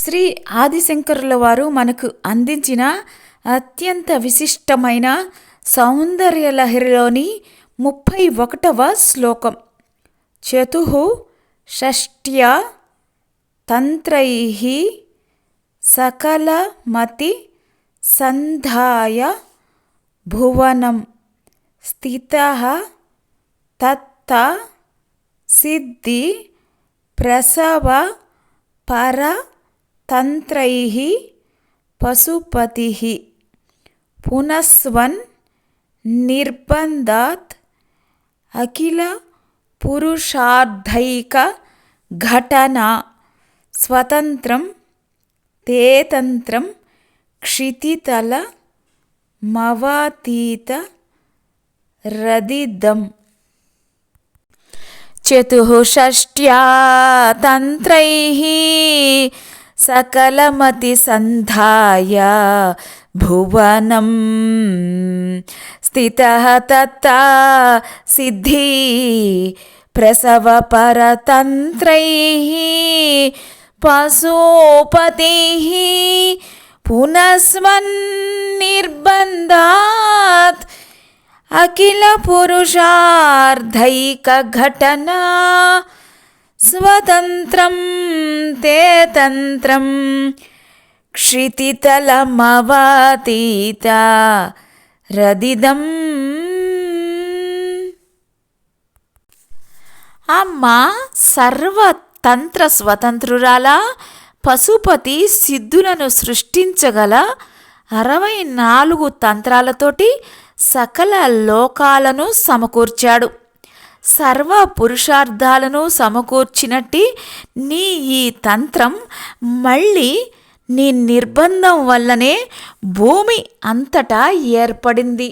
శ్రీ ఆదిశంకరుల వారు మనకు అందించిన అత్యంత విశిష్టమైన సౌందర్యలహరిలోని 31వ శ్లోకం. చతుః షష్ట్యా తంత్రైః సకలమతి సంధాయ భువనం స్థితః తత్త సిద్ధి ప్రసవ పర తంత్రైః పశుపతిః పునస్వన్ నిర్బంధాత్ అఖిల పురుషార్థైక ఘటనా స్వతంత్రం తేతంత్రం క్షితితల మవాతీత రదిదం. చతుః షష్ట్యా తంత్రైః సకలమతి సంధాయ భువనం స్థితః తత్త సిద్ధి ప్రసవ పరతంత్రైః పశుపతిః పునస్మన్నిర్బంధాత్ అఖిల పురుషార్థైక ఘటనా స్వతంత్రం తేతంత్రం క్షితితలమవాతీత రదిదం. అమ్మ సర్వతంత్ర స్వతంత్రురాల పశుపతి సిద్ధులను సృష్టించగల 64 తంత్రాలతోటి సకల లోకాలను సమకూర్చాడు. సర్వ పురుషార్థాలను సమకూర్చినట్టి నీ ఈ తంత్రం మళ్ళీ నీ నిర్బంధం వల్లనే భూమి అంతటా ఏర్పడింది.